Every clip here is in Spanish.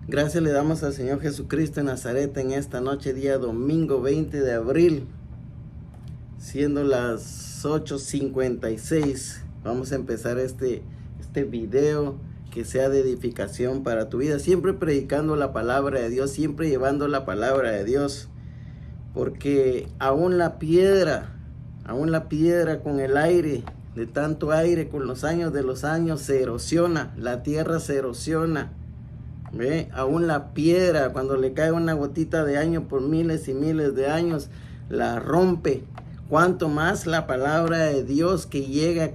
Gracias le damos al Señor Jesucristo de Nazaret en esta noche, día domingo 20 de abril, siendo las 8:56. Vamos a empezar este video que sea de edificación para tu vida, siempre predicando la palabra de Dios, siempre llevando la palabra de Dios, porque aún la piedra con el aire, de tanto aire, con los años de los años, se erosiona, la tierra se erosiona. ¿Ve? Aún la piedra, cuando le cae una gotita de año por miles y miles de años, la rompe. Cuanto más la palabra de Dios que llega,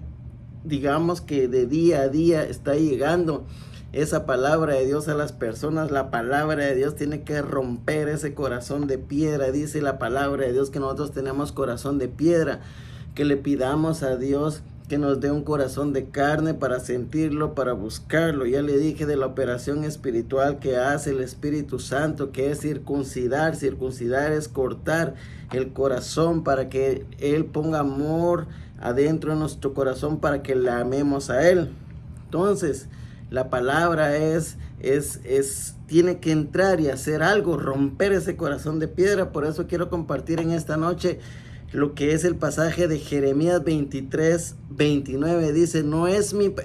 digamos que de día a día está llegando esa palabra de Dios a las personas. La palabra de Dios tiene que romper ese corazón de piedra. Dice la palabra de Dios que nosotros tenemos corazón de piedra, que le pidamos a Dios que nos dé un corazón de carne para sentirlo, para buscarlo. Ya le dije de la operación espiritual que hace el Espíritu Santo, que es circuncidar. Circuncidar es cortar el corazón para que Él ponga amor adentro de nuestro corazón, para que le amemos a Él. Entonces, la palabra tiene que entrar y hacer algo, romper ese corazón de piedra. Por eso quiero compartir en esta noche lo que es el pasaje de Jeremías 23:29. Dice,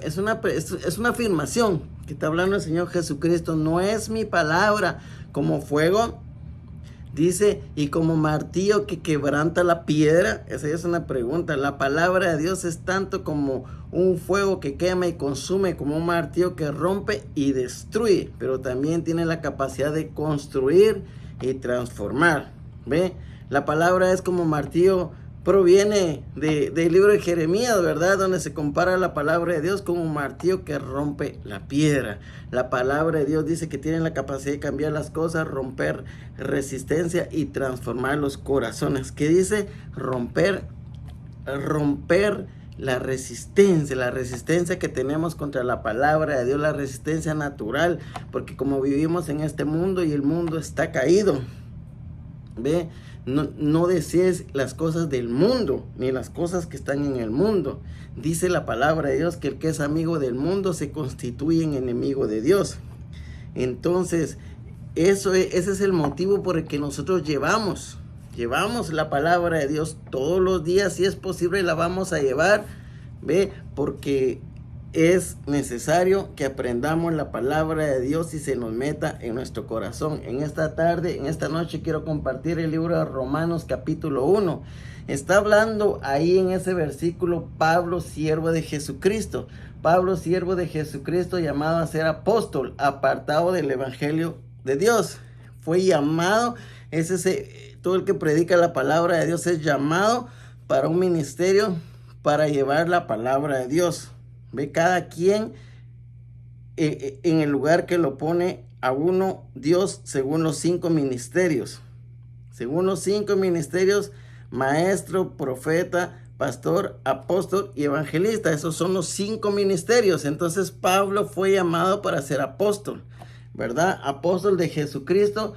es una afirmación que está hablando el Señor Jesucristo. No es mi palabra como fuego, dice, y como martillo que quebranta la piedra. Esa es una pregunta. La palabra de Dios es tanto como un fuego que quema y consume, como un martillo que rompe y destruye, pero también tiene la capacidad de construir y transformar. ¿Ve? La palabra es como martillo, proviene del libro de Jeremías, ¿verdad? Donde se compara la palabra de Dios como un martillo que rompe la piedra. La palabra de Dios dice que tiene la capacidad de cambiar las cosas, romper resistencia y transformar los corazones. ¿Qué dice? Romper la resistencia que tenemos contra la palabra de Dios, la resistencia natural, porque como vivimos en este mundo y el mundo está caído, ¿ve? No desees las cosas del mundo, ni las cosas que están en el mundo. Dice la palabra de Dios que el que es amigo del mundo se constituye en enemigo de Dios. Entonces, ese es el motivo por el que nosotros llevamos la palabra de Dios todos los días. Si es posible, la vamos a llevar, ¿ve? Porque es necesario que aprendamos la palabra de Dios y se nos meta en nuestro corazón. En esta tarde, en esta noche, quiero compartir el libro de Romanos capítulo 1. Está hablando ahí en ese versículo Pablo, siervo de Jesucristo. Pablo, siervo de Jesucristo, llamado a ser apóstol, apartado del evangelio de Dios. Fue llamado, todo el que predica la palabra de Dios es llamado para un ministerio, para llevar la palabra de Dios. Ve, cada quien en el lugar que lo pone a uno Dios, según los 5 ministerios. Según los 5 ministerios: maestro, profeta, pastor, apóstol y evangelista. Esos son los 5 ministerios. Entonces Pablo fue llamado para ser apóstol, ¿verdad? Apóstol de Jesucristo,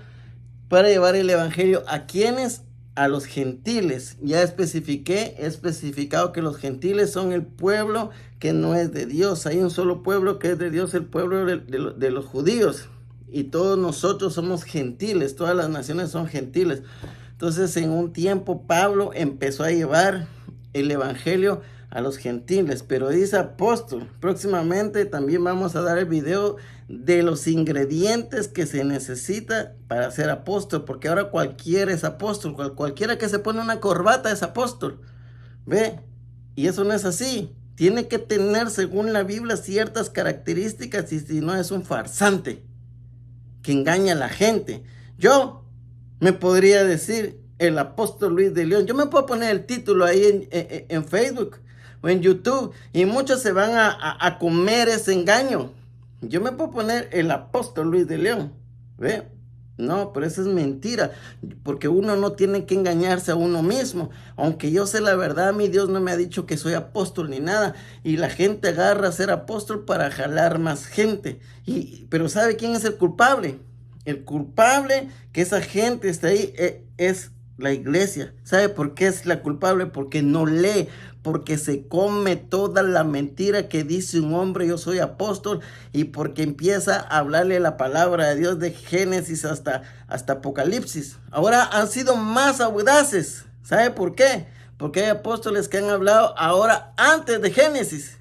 para llevar el evangelio a quienes, a los gentiles. Ya he especificado que los gentiles son el pueblo que no es de Dios. Hay un solo pueblo que es de Dios, el pueblo de los judíos. Y todos nosotros somos gentiles, todas las naciones son gentiles. Entonces, en un tiempo Pablo empezó a llevar el evangelio a los gentiles, pero dice apóstol. Próximamente también vamos a dar el video de los ingredientes que se necesita para ser apóstol, porque ahora cualquiera es apóstol. Cualquiera que se pone una corbata es apóstol, ¿ve? Y eso no es así. Tiene que tener, según la Biblia, ciertas características, y si no, es un farsante que engaña a la gente. Yo me podría decir el apóstol Luis de León. Yo me puedo poner el título ahí en Facebook o en YouTube, y muchos se van a comer ese engaño. Yo me puedo poner el apóstol Luis de León, ¿ve? No, pero eso es mentira, porque uno no tiene que engañarse a uno mismo. Aunque yo sé la verdad, a mí Dios no me ha dicho que soy apóstol ni nada, y la gente agarra a ser apóstol para jalar más gente. Pero ¿sabe quién es el culpable? El culpable que esa gente está ahí es la iglesia. ¿Sabe por qué es la culpable? Porque no lee, porque se come toda la mentira que dice un hombre, yo soy apóstol, y porque empieza a hablarle la palabra de Dios de Génesis hasta Apocalipsis. Ahora han sido más audaces. ¿Sabe por qué? Porque hay apóstoles que han hablado ahora antes de Génesis.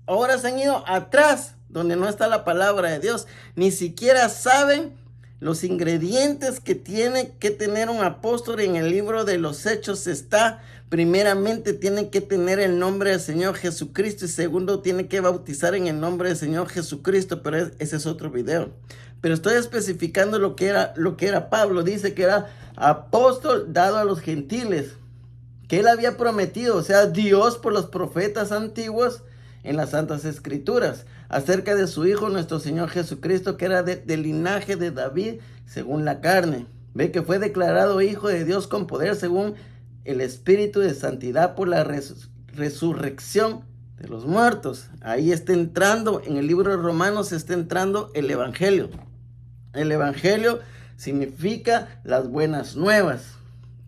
Ahora se han ido atrás, donde no está la palabra de Dios. Ni siquiera saben los ingredientes que tiene que tener un apóstol. En el libro de los Hechos está, primeramente tiene que tener el nombre del Señor Jesucristo, y segundo tiene que bautizar en el nombre del Señor Jesucristo, pero ese es otro video. Pero estoy especificando lo que era Pablo. Dice que era apóstol dado a los gentiles, que él había prometido, o sea, Dios por los profetas antiguos en las Santas Escrituras, acerca de su Hijo nuestro Señor Jesucristo, que era del linaje de David según la carne. Ve que fue declarado Hijo de Dios con poder según el Espíritu de santidad por la resurrección de los muertos. Ahí está entrando, en el libro de Romanos está entrando el Evangelio. El Evangelio significa las buenas nuevas.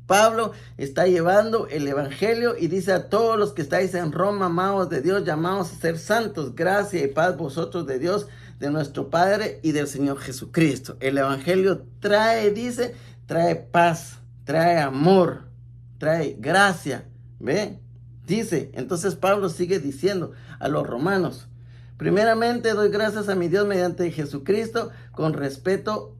Pablo está llevando el Evangelio y dice a todos los que estáis en Roma, amados de Dios, llamados a ser santos, gracia y paz vosotros de Dios, de nuestro Padre y del Señor Jesucristo. El Evangelio trae paz, trae amor, trae gracia. ¿Ve? Dice, entonces Pablo sigue diciendo a los romanos: primeramente doy gracias a mi Dios mediante Jesucristo con respecto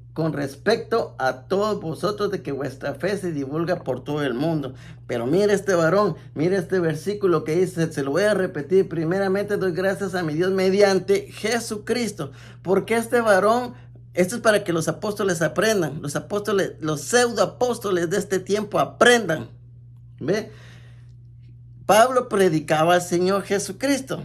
a todos vosotros, de que vuestra fe se divulga por todo el mundo. Pero mire este varón, mire este versículo que dice, se lo voy a repetir: primeramente doy gracias a mi Dios mediante Jesucristo. Porque este varón, esto es para que los apóstoles aprendan, los apóstoles, los pseudo apóstoles de este tiempo aprendan. ¿Ve? Pablo predicaba al Señor Jesucristo.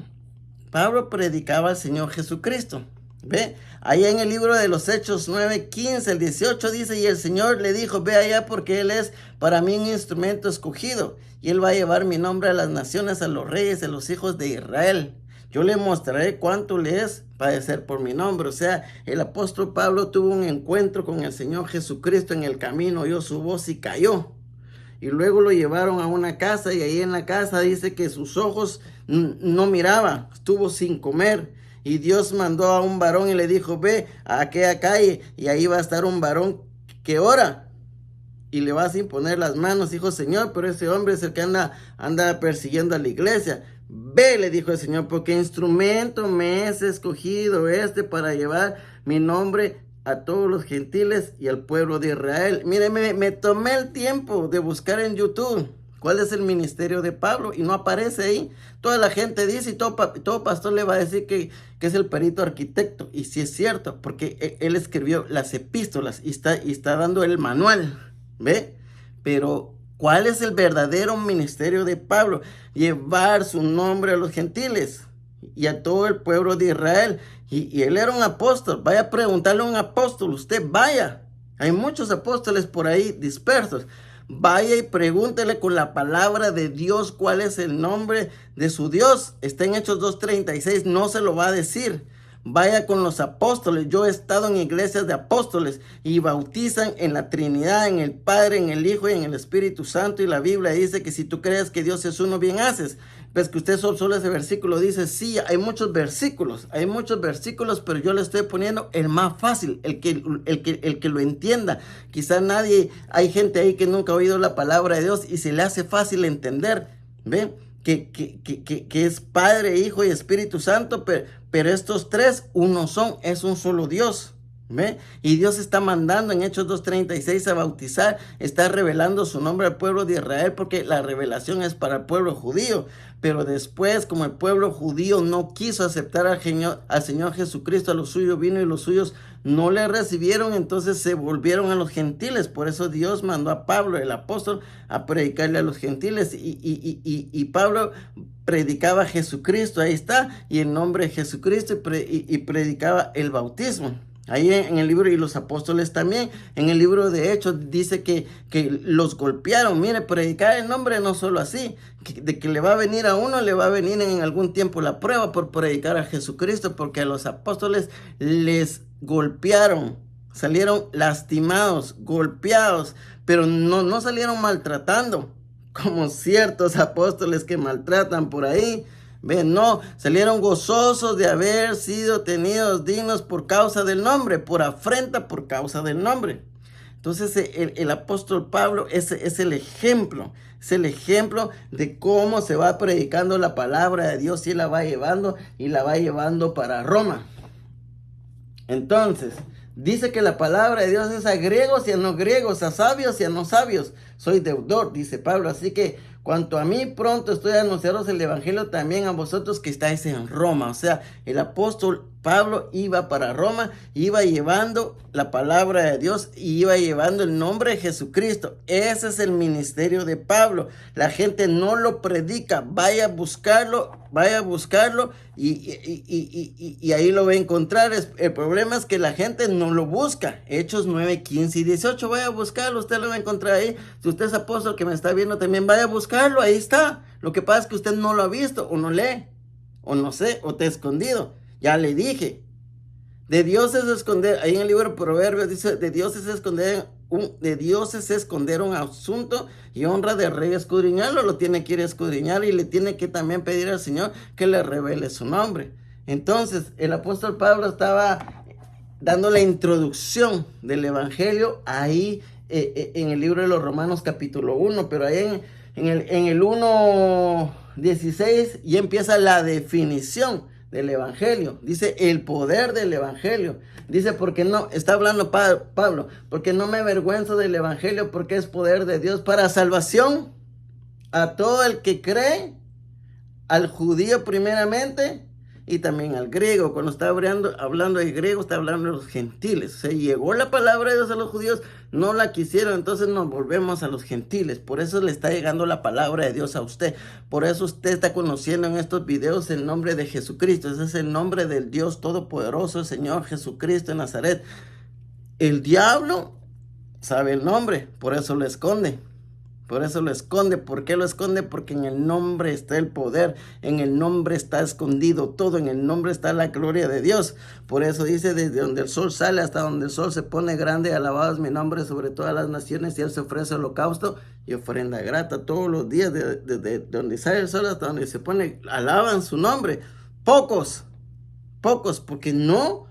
Pablo predicaba al Señor Jesucristo. ¿Ve? Ahí en el libro de los Hechos 9:15, el 18 dice: y el Señor le dijo, ve allá, porque Él es para mí un instrumento escogido, y Él va a llevar mi nombre a las naciones, a los reyes, a los hijos de Israel. Yo le mostraré cuánto le es padecer por mi nombre. O sea, el apóstol Pablo tuvo un encuentro con el Señor Jesucristo en el camino, oyó su voz y cayó. Y luego lo llevaron a una casa, y ahí en la casa dice que sus ojos no miraban, estuvo sin comer. Y Dios mandó a un varón y le dijo, ve a aquella calle, y ahí va a estar un varón que ora, y le vas a imponer las manos. Dijo, Señor, pero ese hombre es el que anda persiguiendo a la iglesia. Ve, le dijo el Señor, porque instrumento me es escogido para llevar mi nombre a todos los gentiles y al pueblo de Israel. Mire, me tomé el tiempo de buscar en YouTube cuál es el ministerio de Pablo, y no aparece ahí. Toda la gente dice, y todo pastor le va a decir que es el perito arquitecto, y sí es cierto, porque él escribió las epístolas y está dando el manual. ¿Ve? Pero ¿cuál es el verdadero ministerio de Pablo? Llevar su nombre a los gentiles y a todo el pueblo de Israel. Y él era un apóstol. Vaya a preguntarle a un apóstol, usted vaya. Hay muchos apóstoles por ahí dispersos. Vaya y pregúntele con la palabra de Dios cuál es el nombre de su Dios. Está en Hechos 2:36, no se lo va a decir. Vaya con los apóstoles. Yo he estado en iglesias de apóstoles y bautizan en la Trinidad, en el Padre, en el Hijo y en el Espíritu Santo. Y la Biblia dice que si tú crees que Dios es uno, bien haces. Pues que usted solo ese versículo dice, sí, hay muchos versículos, pero yo le estoy poniendo el más fácil, el que lo entienda. Quizá hay gente ahí que nunca ha oído la palabra de Dios y se le hace fácil entender, ¿ve? Que es Padre, Hijo y Espíritu Santo, pero estos tres es un solo Dios. ¿Ve? Y Dios está mandando en Hechos 2:36 a bautizar, está revelando su nombre al pueblo de Israel, porque la revelación es para el pueblo judío. Pero después, como el pueblo judío no quiso aceptar al Señor Jesucristo, a los suyos vino y los suyos no le recibieron, entonces se volvieron a los gentiles. Por eso Dios mandó a Pablo, el apóstol, a predicarle a los gentiles, y Pablo predicaba a Jesucristo, ahí está, y el nombre de Jesucristo, y predicaba el bautismo. Ahí en el libro, y los apóstoles también, en el libro de Hechos dice que los golpearon. Mire, predicar el nombre no solo así, de que le va a venir a uno, le va a venir en algún tiempo la prueba por predicar a Jesucristo, porque a los apóstoles les golpearon. salieron lastimados, golpeados, pero no salieron maltratando, como ciertos apóstoles que maltratan por ahí. Ven, no, salieron gozosos de haber sido tenidos dignos por causa del nombre, por afrenta por causa del nombre. Entonces el apóstol Pablo es el ejemplo de cómo se va predicando la palabra de Dios y la va llevando para Roma. Entonces, dice que la palabra de Dios es a griegos y a no griegos, a sabios y a no sabios. Soy deudor, dice Pablo. Así que, cuanto a mí, pronto estoy a anunciaros el evangelio también a vosotros que estáis en Roma. O sea, el apóstol Pablo iba para Roma, iba llevando la palabra de Dios y iba llevando el nombre de Jesucristo. Ese es el ministerio de Pablo. La gente no lo predica, vaya a buscarlo y ahí lo va a encontrar. El problema es que la gente no lo busca. Hechos 9, 15 y 18, vaya a buscarlo, usted lo va a encontrar ahí. Si usted es apóstol que me está viendo también, vaya a buscarlo, ahí está. Lo que pasa es que usted no lo ha visto o no lee, o no sé, o te ha escondido. Ya le dije, de Dios es esconder, ahí en el libro de Proverbios dice, de Dios es esconder un asunto y honra de rey escudriñarlo, lo tiene que ir a escudriñar y le tiene que también pedir al Señor que le revele su nombre. Entonces, el apóstol Pablo estaba dando la introducción del evangelio ahí en el libro de los Romanos capítulo 1, pero ahí en el 1:16 ya empieza la definición del evangelio. Dice el poder del evangelio. Dice, porque no, está hablando Pablo, porque no me avergüenzo del evangelio, porque es poder de Dios para salvación a todo el que cree, al judío primeramente y también al griego. Cuando está hablando de griego, está hablando de los gentiles. O sea, llegó la palabra de Dios a los judíos, no la quisieron, entonces nos volvemos a los gentiles. Por eso le está llegando la palabra de Dios a usted. Por eso usted está conociendo en estos videos el nombre de Jesucristo. Ese es el nombre del Dios Todopoderoso, el Señor Jesucristo de Nazaret. El diablo sabe el nombre, por eso lo esconde. Por eso lo esconde. ¿Por qué lo esconde? Porque en el nombre está el poder, en el nombre está escondido todo, en el nombre está la gloria de Dios. Por eso dice, desde donde el sol sale hasta donde el sol se pone grande, alabado es mi nombre sobre todas las naciones, y él se ofrece holocausto y ofrenda grata todos los días, desde donde sale el sol hasta donde se pone, alaban su nombre. Pocos, porque no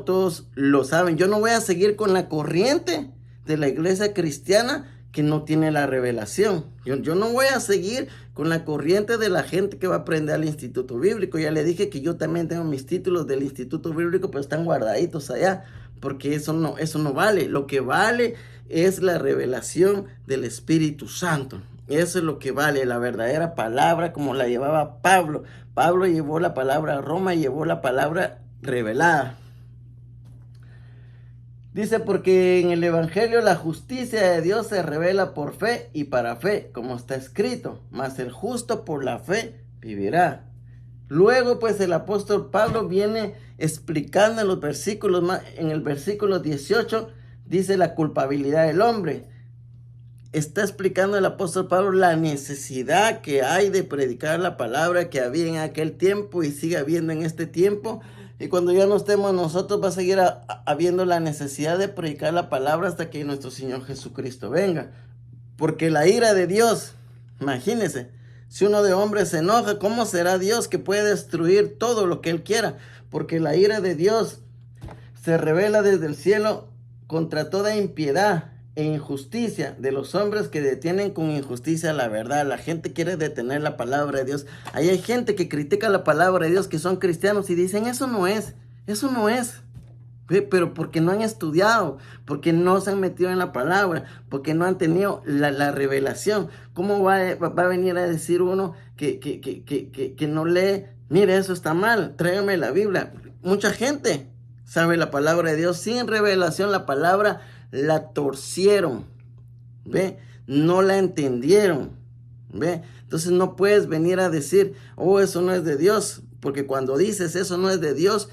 todos lo saben. Yo no voy a seguir con la corriente de la iglesia cristiana que no tiene la revelación. Yo no voy a seguir con la corriente de la gente que va a aprender al Instituto Bíblico. Ya le dije que yo también tengo mis títulos del Instituto Bíblico, pero están guardaditos allá, porque eso no vale. Lo que vale es la revelación del Espíritu Santo. Eso es lo que vale, la verdadera palabra como la llevaba Pablo. Pablo llevó la palabra a Roma y llevó la palabra revelada. Dice, porque en el evangelio la justicia de Dios se revela por fe y para fe, como está escrito, mas el justo por la fe vivirá. Luego, pues, el apóstol Pablo viene explicando en los versículos, en el versículo 18, dice la culpabilidad del hombre. Está explicando el apóstol Pablo la necesidad que hay de predicar la palabra que había en aquel tiempo y sigue habiendo en este tiempo. Y cuando ya no estemos nosotros, va a seguir habiendo la necesidad de predicar la palabra hasta que nuestro Señor Jesucristo venga. Porque la ira de Dios, imagínense, si uno de hombres se enoja, ¿cómo será Dios que puede destruir todo lo que Él quiera? Porque la ira de Dios se revela desde el cielo contra toda impiedad e injusticia de los hombres que detienen con injusticia la verdad. La gente quiere detener la palabra de Dios. Ahí hay gente que critica la palabra de Dios, que son cristianos y dicen, eso no es. Pero porque no han estudiado, porque no se han metido en la palabra, porque no han tenido la revelación. ¿Cómo va a venir a decir uno que no lee? Mire, eso está mal, tráigame la Biblia. Mucha gente sabe la palabra de Dios sin revelación. La palabra la torcieron, ¿ve? No la entendieron, ¿ve? Entonces no puedes venir a decir, oh, eso no es de Dios, porque cuando dices eso no es de Dios,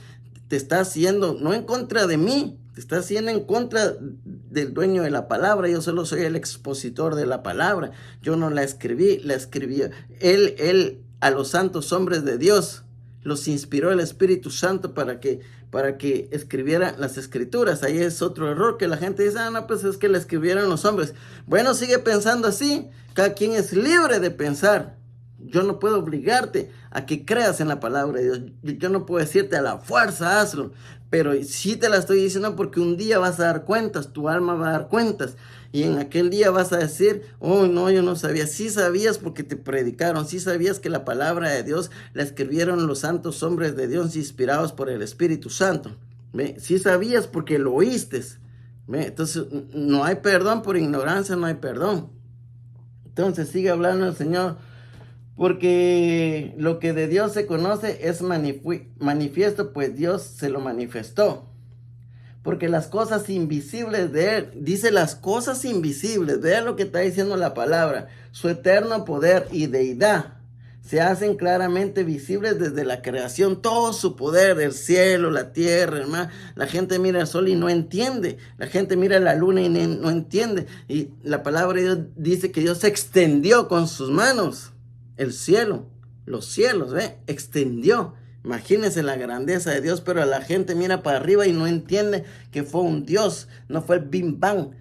te estás haciendo, no en contra de mí, te estás haciendo en contra del dueño de la palabra. Yo solo soy el expositor de la palabra, yo no la escribí, la escribió él a los santos hombres de Dios. los inspiró el Espíritu Santo para que escribieran las escrituras. Ahí es otro error que la gente dice, no, pues es que la escribieron los hombres. Bueno, sigue pensando así. Cada quien es libre de pensar. Yo no puedo obligarte a que creas en la palabra de Dios. Yo no puedo decirte a la fuerza, hazlo. Pero sí te la estoy diciendo porque un día vas a dar cuentas, tu alma va a dar cuentas. Y en aquel día vas a decir, oh no, yo no sabía. Sí sabías porque te predicaron, sí sabías que la palabra de Dios la escribieron los santos hombres de Dios inspirados por el Espíritu Santo. ¿Ve? Sí sabías porque lo oíste. ¿Ve? Entonces no hay perdón por ignorancia, no hay perdón. Entonces sigue hablando el Señor. Porque lo que de Dios se conoce es manifiesto, pues Dios se lo manifestó. Porque las cosas invisibles de Él, dice las cosas invisibles, vean lo que está diciendo la palabra, su eterno poder y deidad, se hacen claramente visibles desde la creación, todo su poder, el cielo, la tierra, hermano. La gente mira el sol y no entiende, la gente mira la luna y no entiende. Y la palabra de Dios dice que Dios se extendió con sus manos. El cielo, los cielos, extendió. Imagínense la grandeza de Dios, pero la gente mira para arriba y no entiende que fue un Dios, no fue el Big Bang,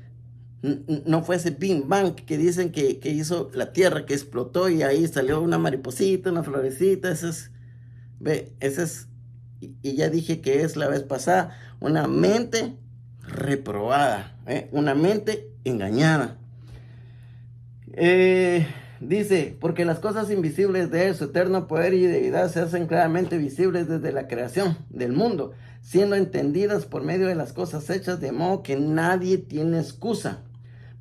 no fue ese Big Bang que dicen que hizo la tierra, que explotó y ahí salió una mariposita, una florecita. Ese es, y ya dije que es la vez pasada, una mente reprobada, una mente engañada. Dice, porque las cosas invisibles de Él, su eterno poder y deidad, se hacen claramente visibles desde la creación del mundo, siendo entendidas por medio de las cosas hechas, de modo que nadie tiene excusa.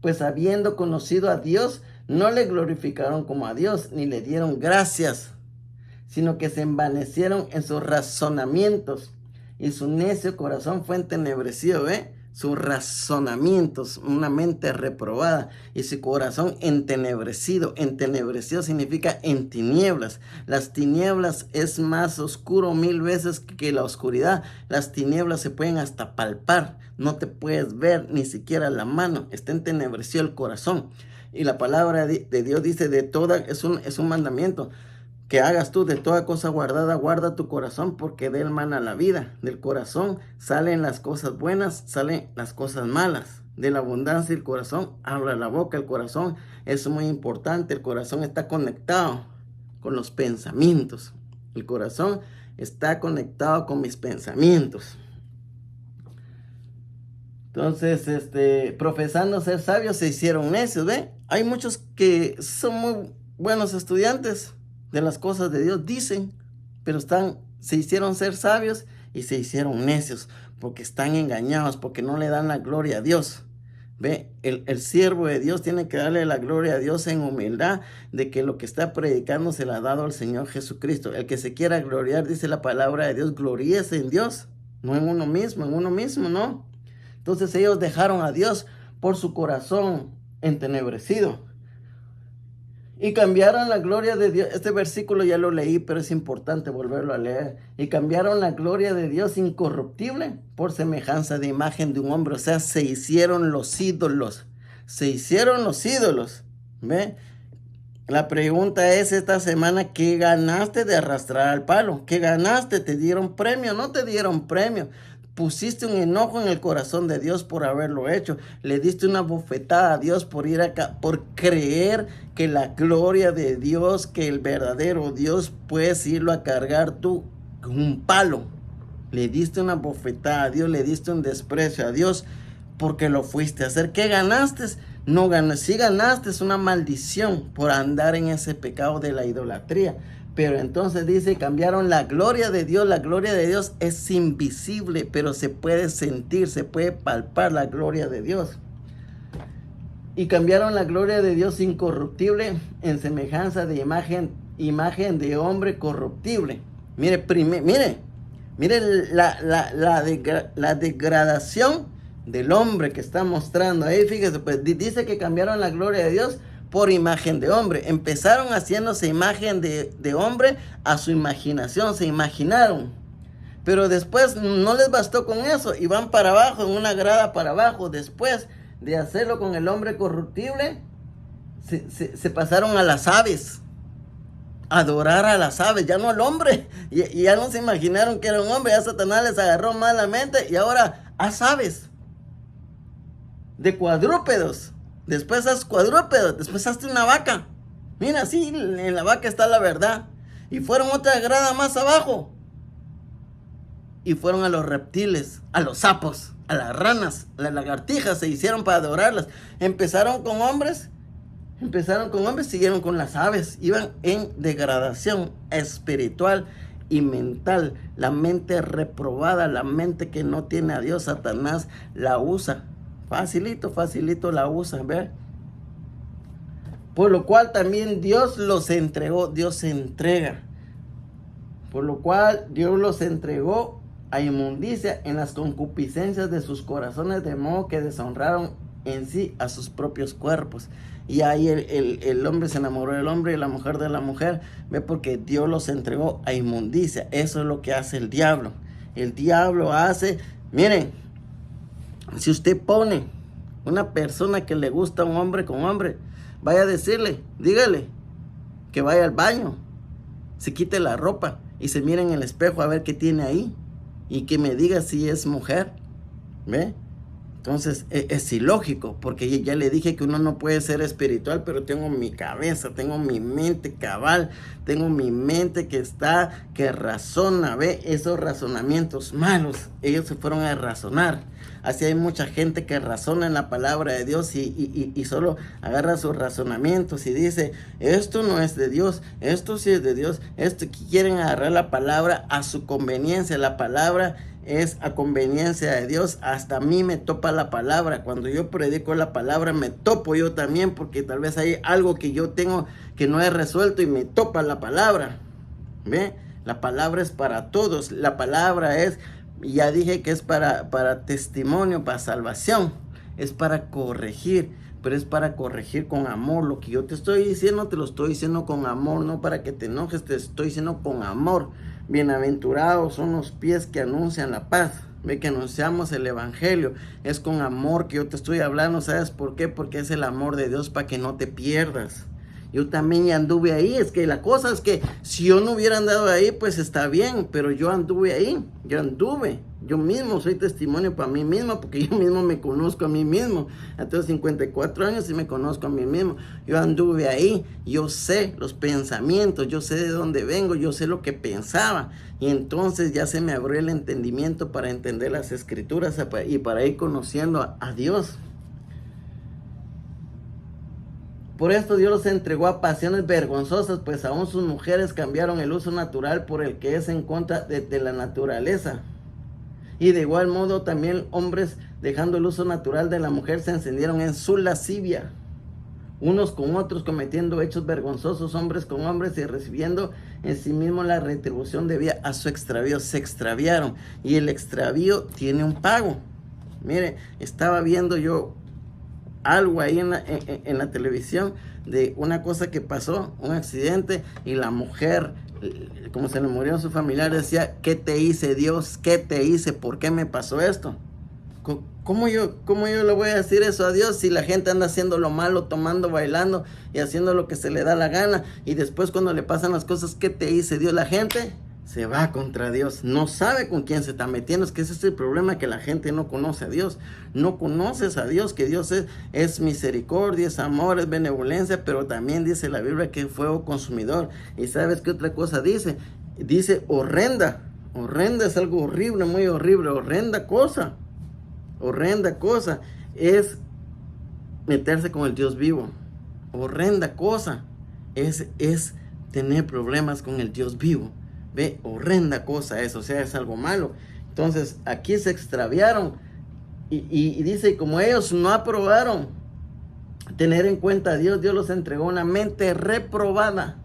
Pues habiendo conocido a Dios, no le glorificaron como a Dios, ni le dieron gracias, sino que se envanecieron en sus razonamientos, y su necio corazón fue entenebrecido, sus razonamientos, una mente reprobada, y su corazón entenebrecido. Entenebrecido significa en tinieblas. Las tinieblas es más oscuro 1000 veces que la oscuridad. Las tinieblas se pueden hasta palpar, no te puedes ver ni siquiera la mano, está entenebrecido el corazón. Y la palabra de Dios dice, de toda, es un mandamiento, que hagas tú de toda cosa guardada, guarda tu corazón, porque de él mana la vida. Del corazón salen las cosas buenas, salen las cosas malas. De la abundancia del corazón habla la boca. El corazón es muy importante. El corazón está conectado con los pensamientos. El corazón está conectado con mis pensamientos. Entonces, profesando ser sabios, se hicieron necios, Hay muchos que son muy buenos estudiantes de las cosas de Dios, dicen, pero se hicieron ser sabios y se hicieron necios, porque están engañados, porque no le dan la gloria a Dios. El siervo de Dios tiene que darle la gloria a Dios en humildad, de que lo que está predicando se la ha dado al Señor Jesucristo. El que se quiera gloriar, dice la palabra de Dios, gloríese en Dios, no en uno mismo, no. Entonces ellos dejaron a Dios por su corazón entenebrecido. Y cambiaron la gloria de Dios. Este versículo ya lo leí, pero es importante volverlo a leer. Y cambiaron la gloria de Dios incorruptible por semejanza de imagen de un hombre. O sea, se hicieron los ídolos. La pregunta es esta semana, ¿qué ganaste de arrastrar al palo? ¿Qué ganaste? ¿Te dieron premio? No te dieron premio. Pusiste un enojo en el corazón de Dios por haberlo hecho. Le diste una bofetada a Dios por ir acá, por creer que la gloria de Dios, que el verdadero Dios, puedes irlo a cargar tú con un palo. Le diste una bofetada a Dios, le diste un desprecio a Dios porque lo fuiste a hacer. ¿Qué ganaste? No ganaste. Sí ganaste, es una maldición por andar en ese pecado de la idolatría. Pero entonces dice, cambiaron la gloria de Dios. La gloria de Dios es invisible, pero se puede sentir, se puede palpar la gloria de Dios. Y cambiaron la gloria de Dios incorruptible en semejanza de imagen de hombre corruptible. Mire la degradación del hombre que está mostrando ahí. Fíjese, pues dice que cambiaron la gloria de Dios por imagen de hombre. Empezaron haciéndose imagen de hombre a su imaginación, se imaginaron. Pero después no les bastó con eso y van para abajo, en una grada para abajo. Después de hacerlo con el hombre corruptible, se pasaron a las aves adorar a las aves, ya no al hombre. Y ya no se imaginaron que era un hombre, ya Satanás les agarró malamente y ahora haz aves de cuadrúpedos. Después haz cuadrúpedos, después hazte una vaca. Mira, sí, en la vaca está la verdad. Y fueron otra grada más abajo. Y fueron a los reptiles, a los sapos, a las ranas, a las lagartijas, se hicieron para adorarlas. Empezaron con hombres, siguieron con las aves. Iban en degradación espiritual y mental. La mente reprobada, la mente que no tiene a Dios, Satanás la usa. Facilito la usa, ¿ver? Por lo cual también Dios los entregó, Dios se entrega. Por lo cual Dios los entregó a inmundicia en las concupiscencias de sus corazones, de modo que deshonraron en sí a sus propios cuerpos. Y ahí el hombre se enamoró del hombre y la mujer de la mujer, ¿ve? Porque Dios los entregó a inmundicia. Eso es lo que hace el diablo. El diablo hace, miren, si usted pone una persona que le gusta a un hombre con hombre, vaya a decirle, dígale que vaya al baño, se quite la ropa y se mire en el espejo a ver qué tiene ahí y que me diga si es mujer, ¿ve? Entonces es ilógico, porque ya le dije que uno no puede ser espiritual, pero tengo mi cabeza, tengo mi mente cabal, tengo mi mente que razona, ¿ve? Esos razonamientos malos, ellos se fueron a razonar. Así hay mucha gente que razona en la palabra de Dios y solo agarra sus razonamientos y dice, esto no es de Dios, esto sí es de Dios, esto quieren agarrar la palabra a su conveniencia. La palabra es a conveniencia de Dios. Hasta a mí me topa la palabra. Cuando yo predico la palabra me topo yo también, porque tal vez hay algo que yo tengo que no he resuelto y me topa la palabra. ¿Ve? La palabra es para todos. La palabra es, ya dije que es para testimonio, para salvación. Es para corregir, pero es para corregir con amor. Lo que yo te estoy diciendo, te lo estoy diciendo con amor, no para que te enojes, te estoy diciendo con amor. Bienaventurados son los pies que anuncian la paz. Ve, que anunciamos el evangelio. Es con amor que yo te estoy hablando. ¿Sabes por qué? Porque es el amor de Dios para que no te pierdas. Yo también ya anduve ahí. Es que la cosa es que si yo no hubiera andado ahí, pues está bien. Pero yo anduve ahí. Yo mismo soy testimonio para mí mismo, porque yo mismo me conozco a mí mismo. Tengo 54 años y me conozco a mí mismo. Yo anduve ahí. Yo sé los pensamientos. Yo sé de dónde vengo. Yo sé lo que pensaba. Y entonces ya se me abrió el entendimiento para entender las escrituras y para ir conociendo a Dios. Por esto Dios los entregó a pasiones vergonzosas, pues aún sus mujeres cambiaron el uso natural por el que es en contra de la naturaleza. Y de igual modo también hombres, dejando el uso natural de la mujer, se encendieron en su lascivia, unos con otros, cometiendo hechos vergonzosos, hombres con hombres, y recibiendo en sí mismo la retribución debida a su extravío. Se extraviaron, y el extravío tiene un pago. Mire, estaba viendo yo algo ahí en la televisión de una cosa que pasó, un accidente, y la mujer, como se le murió a su familiar, decía, ¿qué te hice, Dios? ¿Qué te hice? ¿Por qué me pasó esto? ¿Cómo yo le voy a decir eso a Dios si la gente anda haciendo lo malo, tomando, bailando y haciendo lo que se le da la gana? Y después cuando le pasan las cosas, ¿qué te hice, Dios? La gente se va contra Dios, no sabe con quién se está metiendo. Es que ese es el problema, que la gente no conoce a Dios. No conoces a Dios, que Dios es misericordia, es amor, es benevolencia, pero también dice la Biblia que es fuego consumidor. ¿Y sabes qué otra cosa dice? Dice horrenda. Horrenda es algo horrible, muy horrible. Horrenda cosa es meterse con el Dios vivo. Horrenda cosa es tener problemas con el Dios vivo. Ve, horrenda cosa eso, o sea, es algo malo. Entonces, aquí se extraviaron. Y dice, como ellos no aprobaron tener en cuenta a Dios, Dios los entregó una mente reprobada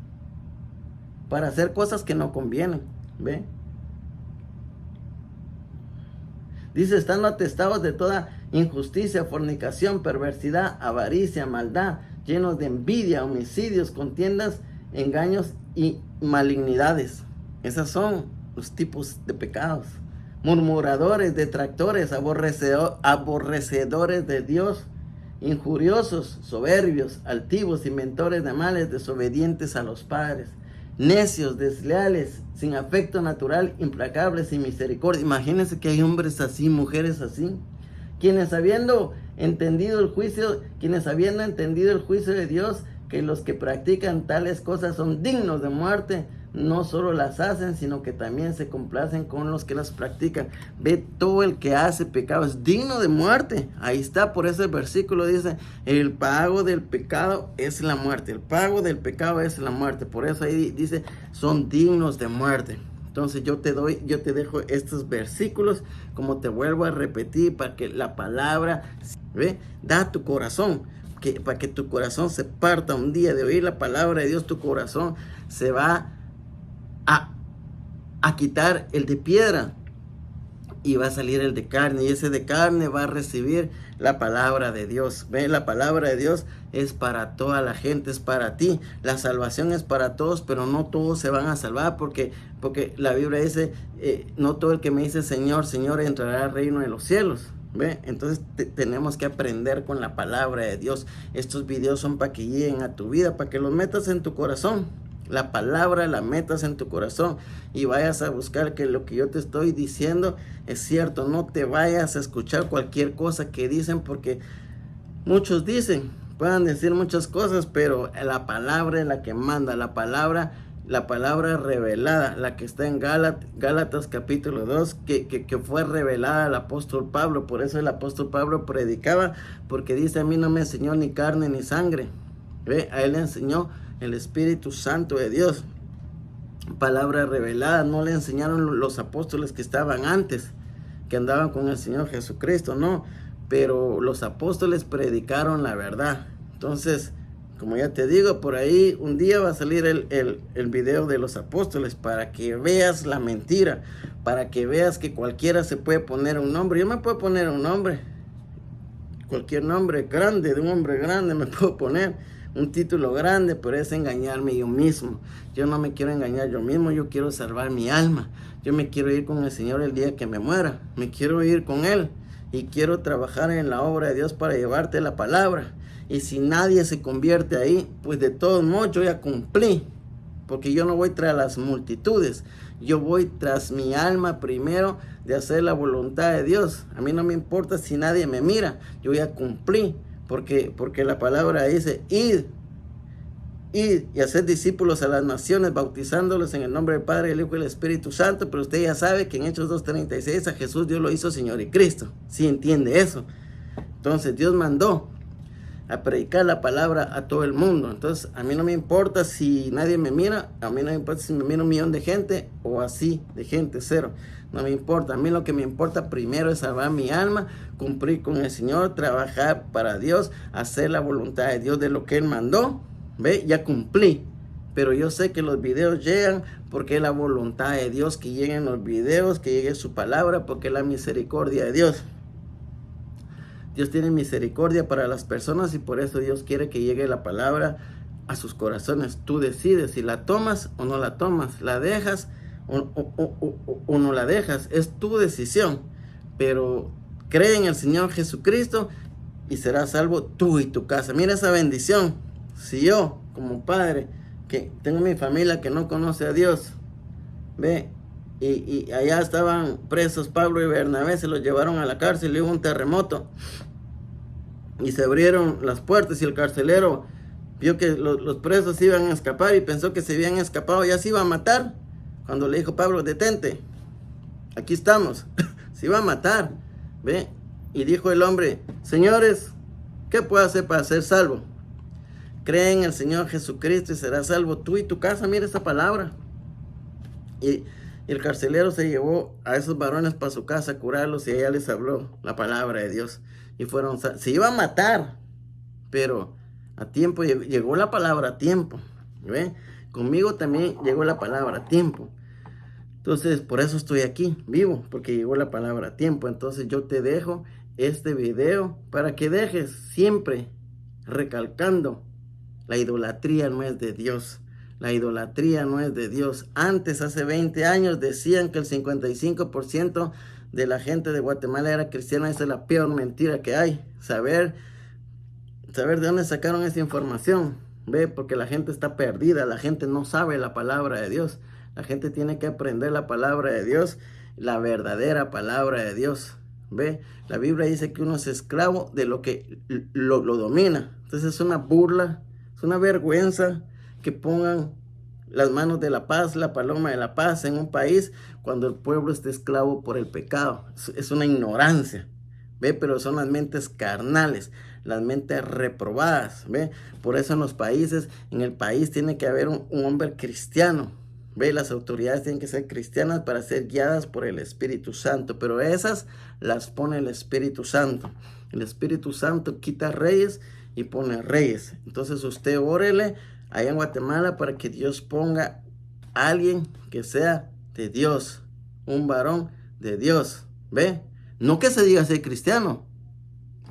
para hacer cosas que no convienen. ¿Ve? Dice, estando atestados de toda injusticia, fornicación, perversidad, avaricia, maldad, llenos de envidia, homicidios, contiendas, engaños y malignidades. Esos son los tipos de pecados. Murmuradores, detractores, aborrecedores de Dios, injuriosos, soberbios, altivos, inventores de males, desobedientes a los padres, necios, desleales, sin afecto natural, implacables, sin misericordia. Imagínense que hay hombres así, mujeres así, quienes habiendo entendido el juicio de Dios, que los que practican tales cosas son dignos de muerte, no solo las hacen, sino que también se complacen con los que las practican. Ve, todo el que hace pecado es digno de muerte. Ahí está, por ese versículo dice, el pago del pecado es la muerte. El pago del pecado es la muerte. Por eso ahí dice, son dignos de muerte. Entonces yo te dejo estos versículos, como te vuelvo a repetir, para que la palabra, ve, da tu corazón. Para que tu corazón se parta un día de oír la palabra de Dios, tu corazón se va a quitar el de piedra y va a salir el de carne, y ese de carne va a recibir la palabra de Dios. ¿Ve? La palabra de Dios es para toda la gente, es para ti. La salvación es para todos, pero no todos se van a salvar, porque la Biblia dice, no todo el que me dice Señor, Señor entrará al reino de los cielos. ¿Ve? Entonces tenemos que aprender con la palabra de Dios. Estos videos son para que lleguen a tu vida, para que los metas en tu corazón. La palabra la metas en tu corazón y vayas a buscar que lo que yo te estoy diciendo es cierto. No te vayas a escuchar cualquier cosa que dicen, porque muchos dicen, puedan decir muchas cosas, pero la palabra es la que manda. La palabra revelada, la que está en Gálatas capítulo 2, que fue revelada al apóstol Pablo. Por eso el apóstol Pablo predicaba, porque dice, a mí no me enseñó ni carne ni sangre. ¿Ve? A él le enseñó el Espíritu Santo de Dios. Palabra revelada, no le enseñaron los apóstoles que estaban antes, que andaban con el Señor Jesucristo, no, pero los apóstoles predicaron la verdad. Entonces, como ya te digo, por ahí un día va a salir el video de los apóstoles, para que veas la mentira, para que veas que cualquiera se puede poner un nombre. Yo me puedo poner un nombre, cualquier nombre grande, de un hombre grande me puedo poner un título grande, pero es engañarme yo mismo. Yo no me quiero engañar yo mismo, yo quiero salvar mi alma. Yo me quiero ir con el Señor el día que me muera, me quiero ir con Él, y quiero trabajar en la obra de Dios para llevarte la palabra. Y si nadie se convierte ahí, pues de todos modos yo ya cumplí, porque yo no voy tras las multitudes, yo voy tras mi alma primero, de hacer la voluntad de Dios. A mí no me importa si nadie me mira, yo ya cumplí, porque la palabra dice, id y hacer discípulos a las naciones, bautizándolos en el nombre del Padre, del Hijo y del Espíritu Santo. Pero usted ya sabe que en Hechos 2:36 a Jesús Dios lo hizo Señor y Cristo. ¿Sí entiende eso? Entonces Dios mandó a predicar la palabra a todo el mundo. Entonces a mí no me importa si nadie me mira, a mí no me importa si me mira 1,000,000 de gente o así de gente, cero. No me importa. A mí lo que me importa primero es salvar mi alma, cumplir con el Señor, trabajar para Dios, hacer la voluntad de Dios de lo que Él mandó. ¿Ve? Ya cumplí. Pero yo sé que los videos llegan porque es la voluntad de Dios que lleguen los videos, que llegue su palabra, porque es la misericordia de Dios. Dios tiene misericordia para las personas, y por eso Dios quiere que llegue la palabra a sus corazones. Tú decides si la tomas o no la tomas, la dejas o no la dejas. Es tu decisión. Pero cree en el Señor Jesucristo y serás salvo tú y tu casa. Mira esa bendición. Si yo, como padre, que tengo mi familia que no conoce a Dios, ve, y allá estaban presos Pablo y Bernabé, se los llevaron a la cárcel y hubo un terremoto y se abrieron las puertas, y el carcelero vio que los presos iban a escapar y pensó que se habían escapado, ya se iba a matar, cuando le dijo Pablo, detente, aquí estamos. Se iba a matar, ve, y dijo el hombre, señores, ¿qué puedo hacer para ser salvo? Cree en el Señor Jesucristo y serás salvo tú y tu casa. Mira esta palabra. Y el carcelero se llevó a esos varones para su casa a curarlos, y ella les habló la palabra de Dios. Y fueron, se iba a matar, pero a tiempo, llegó la palabra a tiempo. ¿Ve? Conmigo también llegó la palabra a tiempo. Entonces, por eso estoy aquí, vivo, porque llegó la palabra a tiempo. Entonces yo te dejo este video para que dejes siempre recalcando: la idolatría no es de Dios. La idolatría no es de Dios. Antes, hace 20 años, decían que el 55% de la gente de Guatemala era cristiana. Esa es la peor mentira que hay. Saber de dónde sacaron esa información. ¿Ve? Porque la gente está perdida, la gente no sabe la palabra de Dios. La gente tiene que aprender la palabra de Dios, la verdadera palabra de Dios. ¿Ve? La Biblia dice que uno es esclavo de lo que lo domina. Entonces es una burla, es una vergüenza que pongan las manos de la paz, la paloma de la paz en un país cuando el pueblo está esclavo por el pecado. Es una ignorancia. ¿Ve? Pero son las mentes carnales, las mentes reprobadas. ¿Ve? Por eso en el país tiene que haber un hombre cristiano. ¿Ve? Las autoridades tienen que ser cristianas para ser guiadas por el Espíritu Santo, pero esas las pone el Espíritu Santo. El Espíritu Santo quita reyes y pone reyes. Entonces usted órele allá en Guatemala para que Dios ponga a alguien que sea de Dios, un varón de Dios. ¿Ve? No que se diga ser cristiano,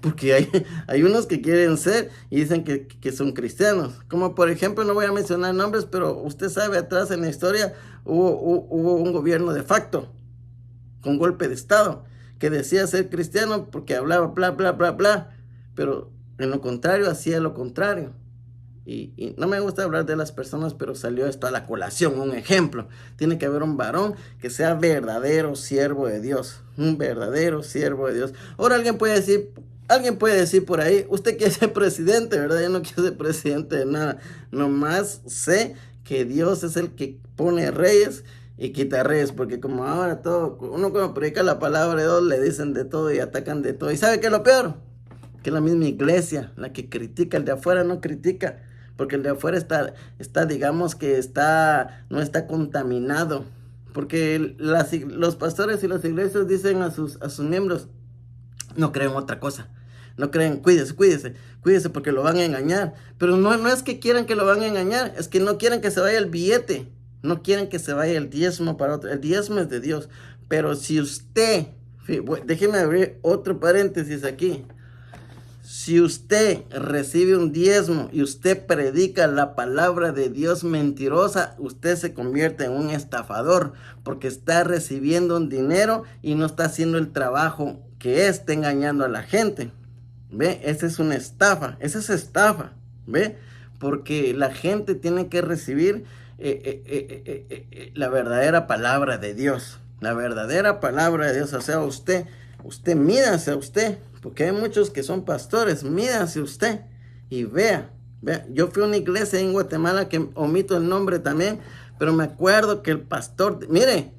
porque hay unos que quieren ser y dicen que son cristianos. Como por ejemplo, no voy a mencionar nombres, pero usted sabe, atrás en la historia hubo un gobierno de facto, con golpe de estado, que decía ser cristiano porque hablaba bla, bla, bla, bla, pero en lo contrario hacía lo contrario. Y no me gusta hablar de las personas, pero salió esto a la colación, un ejemplo. Tiene que haber un varón que sea verdadero siervo de Dios, un verdadero siervo de Dios. Ahora alguien puede decir por ahí, usted quiere ser presidente, ¿verdad? Yo no quiero ser presidente de nada. Nomás sé que Dios es el que pone reyes y quita reyes, porque como ahora uno cuando predica la palabra de Dios le dicen de todo y atacan de todo. ¿Y sabe qué es lo peor? Que la misma iglesia, la que critica, el de afuera no critica. Porque el de afuera digamos que no está contaminado. Porque los pastores y las iglesias dicen a sus miembros, no creen otra cosa. No creen, cuídese porque lo van a engañar. Pero no es que quieran que lo van a engañar, es que no quieren que se vaya el billete. No quieren que se vaya el diezmo para otro. El diezmo es de Dios. Pero si usted, déjeme abrir otro paréntesis aquí. Si usted recibe un diezmo y usted predica la palabra de Dios mentirosa, usted se convierte en un estafador porque está recibiendo un dinero y no está haciendo el trabajo que está engañando a la gente. ¿Ve? Esa es una estafa, esa es estafa, ¿ve? Porque la gente tiene que recibir la verdadera palabra de Dios, la verdadera palabra de Dios. O sea, usted mídase a usted. Porque hay muchos que son pastores, mídase usted y vea. Yo fui a una iglesia en Guatemala que omito el nombre también, pero me acuerdo que el pastor, mire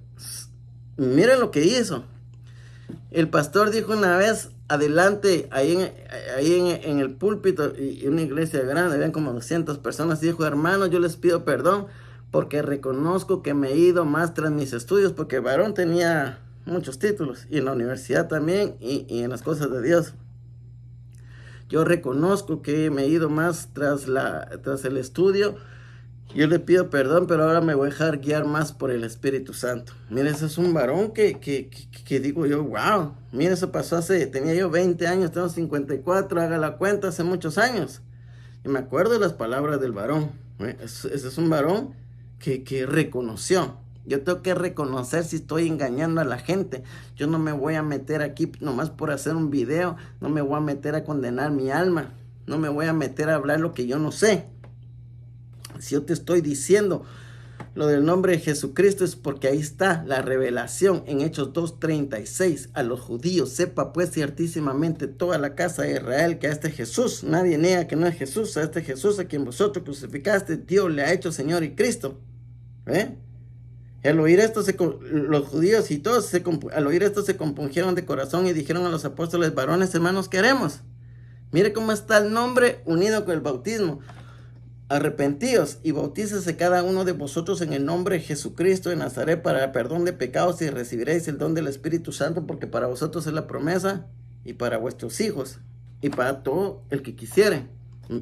lo que hizo. El pastor dijo una vez, adelante, ahí en el púlpito, y una iglesia grande, habían como 200 personas, dijo, hermanos, yo les pido perdón porque reconozco que me he ido más tras mis estudios, porque el varón tenía muchos títulos, y en la universidad también, y en las cosas de Dios. Yo reconozco que me he ido más tras el estudio. Yo le pido perdón, pero ahora me voy a dejar guiar más por el Espíritu Santo. Mire, ese es un varón que digo yo, wow. Mire, eso pasó tenía yo 20 años, tengo 54, haga la cuenta, hace muchos años. Y me acuerdo de las palabras del varón. Ese es un varón que reconoció. Yo tengo que reconocer si estoy engañando a la gente. Yo no me voy a meter aquí nomás por hacer un video. No me voy a meter a condenar mi alma. No me voy a meter a hablar lo que yo no sé. Si yo te estoy diciendo lo del nombre de Jesucristo es porque ahí está la revelación en Hechos 2:36 a los judíos. Sepa pues ciertísimamente toda la casa de Israel que a este Jesús, nadie niega que no es Jesús, a este Jesús a quien vosotros crucificaste, Dios le ha hecho Señor y Cristo. Al oír esto, los judíos y todos al oír esto se compungieron de corazón y dijeron a los apóstoles, varones hermanos, ¿qué haremos? Mire cómo está el nombre unido con el bautismo. Arrepentíos y bautícese cada uno de vosotros en el nombre de Jesucristo de Nazaret para el perdón de pecados y recibiréis el don del Espíritu Santo, porque para vosotros es la promesa y para vuestros hijos y para todo el que quisiere.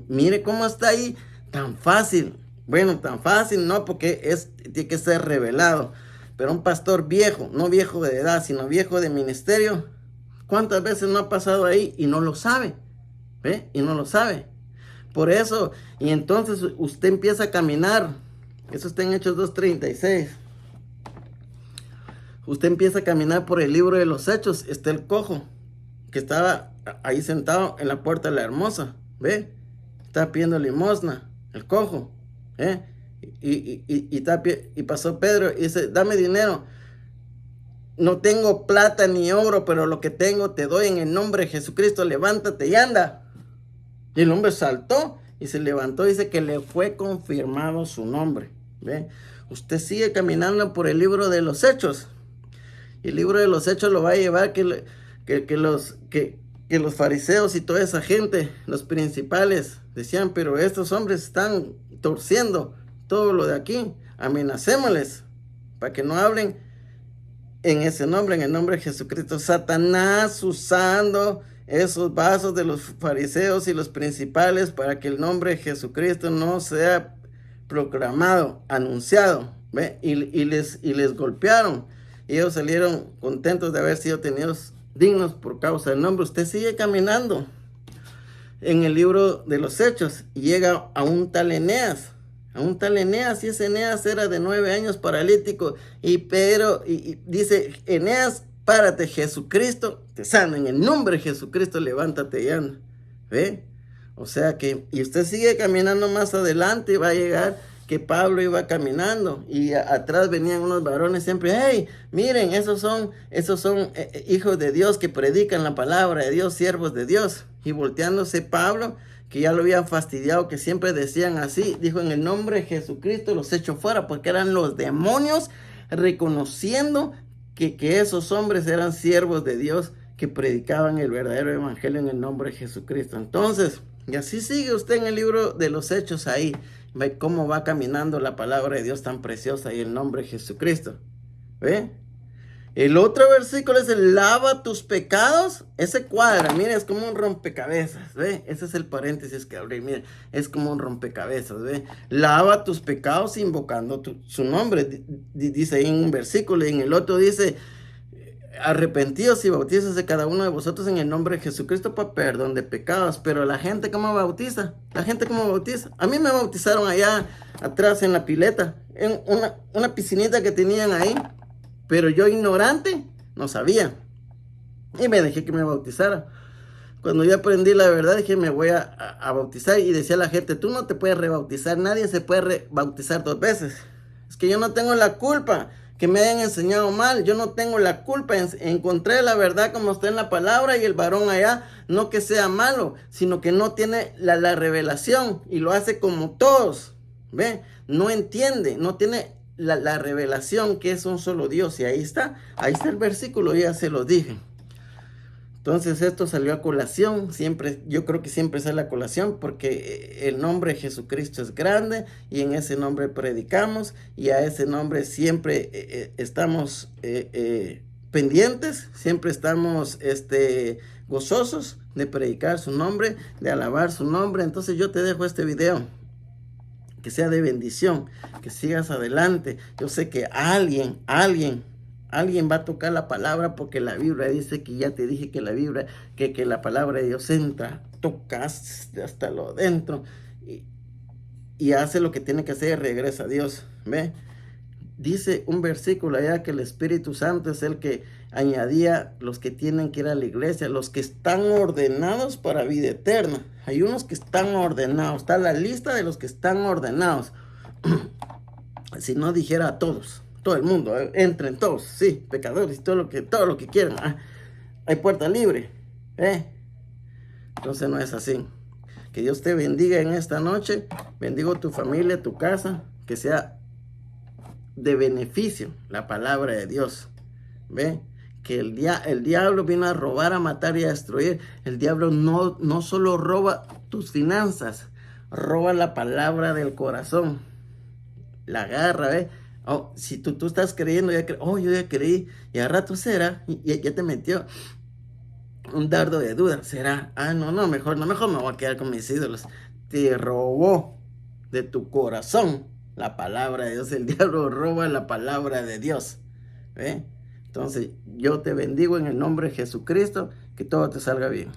Mire cómo está ahí, tan fácil. Bueno, tan fácil no, porque tiene que ser revelado. Pero un pastor viejo, no viejo de edad, sino viejo de ministerio, ¿cuántas veces no ha pasado ahí y no lo sabe? Y no lo sabe. Por eso, y entonces usted empieza a caminar. Eso está en Hechos 2:36. Usted empieza a caminar por el libro de los Hechos. Está el cojo que estaba ahí sentado en la puerta de la hermosa. Estaba pidiendo limosna. el cojo, y pasó Pedro y dice, dame dinero. No tengo plata ni oro, pero lo que tengo te doy en el nombre de Jesucristo, levántate y anda. Y el hombre saltó y se levantó, dice que le fue confirmado su nombre. ¿Ve? Usted sigue caminando por el libro de los Hechos. Y el libro de los Hechos lo va a llevar que los fariseos y toda esa gente, los principales, decían, pero estos hombres están torciendo todo lo de aquí, amenacémosles para que no hablen en ese nombre, en el nombre de Jesucristo. Satanás usando esos vasos de los fariseos y los principales para que el nombre de Jesucristo no sea proclamado, anunciado, ¿ve? Y les golpearon. Y ellos salieron contentos de haber sido tenidos dignos por causa del nombre. Usted sigue caminando en el libro de los Hechos y llega a un tal Eneas. Y ese Eneas era de 9 años paralítico. Y dice, Eneas, párate, Jesucristo te sana. En el nombre de Jesucristo, levántate y anda. ¿Ve? O sea que, y usted sigue caminando más adelante y va a llegar que Pablo iba caminando y atrás venían unos varones siempre, hey, miren, esos son hijos de Dios que predican la palabra de Dios, siervos de Dios. Y volteándose Pablo, que ya lo habían fastidiado, que siempre decían así, dijo, en el nombre de Jesucristo los echo fuera, porque eran los demonios reconociendo que esos hombres eran siervos de Dios que predicaban el verdadero evangelio en el nombre de Jesucristo. Entonces, y así sigue usted en el libro de los Hechos ahí, ve cómo va caminando la palabra de Dios tan preciosa y el nombre de Jesucristo. ¿Ve? El otro versículo es el lava tus pecados. Ese cuadra, mire, es como un rompecabezas, ¿ve? Ese es el paréntesis que abrí, mire, es como un rompecabezas, ¿ve? Lava tus pecados invocando su nombre, dice ahí en un versículo, y en el otro dice, arrepentidos y bautízase cada uno de vosotros en el nombre de Jesucristo para perdón de pecados. Pero la gente, ¿cómo bautiza? A mí me bautizaron allá atrás en la pileta, en una piscinita que tenían ahí. Pero yo, ignorante, no sabía. Y me dejé que me bautizara. Cuando yo aprendí la verdad, dije, me voy a bautizar. Y decía la gente, tú no te puedes rebautizar. Nadie se puede rebautizar 2 veces. Es que yo no tengo la culpa que me hayan enseñado mal. Yo no tengo la culpa. Encontré la verdad como está en la palabra. Y el varón allá, no que sea malo, sino que no tiene la revelación. Y lo hace como todos. ¿Ve? No entiende, no tiene la revelación que es un solo Dios. Y ahí está el versículo, ya se lo dije. Entonces esto salió a colación, siempre, yo creo que siempre sale a colación porque el nombre de Jesucristo es grande y en ese nombre predicamos y a ese nombre siempre estamos pendientes, siempre estamos gozosos de predicar su nombre, de alabar su nombre. Entonces yo te dejo este video, que sea de bendición, que sigas adelante. Yo sé que alguien va a tocar la palabra, porque la Biblia dice, que ya te dije que la Biblia, que la palabra de Dios entra, toca hasta lo dentro y hace lo que tiene que hacer y regresa a Dios. ¿Ve? Dice un versículo allá que el Espíritu Santo es el que añadía los que tienen que ir a la iglesia, los que están ordenados para vida eterna. Hay unos que están ordenados, está la lista de los que están ordenados. Si no dijera a todos, todo el mundo, entren todos, sí, pecadores, todo lo que quieran, hay puerta libre, Entonces no es así. Que Dios te bendiga en esta noche, bendigo tu familia, tu casa, que sea de beneficio la palabra de Dios. ¿Ve? Que el diablo vino a robar, a matar y a destruir. El diablo no solo roba tus finanzas, roba la palabra del corazón. La agarra, ¿ve? Oh, si tú estás creyendo, yo ya creí, y a rato será, y ya te metió un dardo de duda. ¿Será? Mejor me voy a quedar con mis ídolos. Te robó de tu corazón la palabra de Dios. El diablo roba la palabra de Dios. ¿Ve? Entonces, yo te bendigo en el nombre de Jesucristo, que todo te salga bien.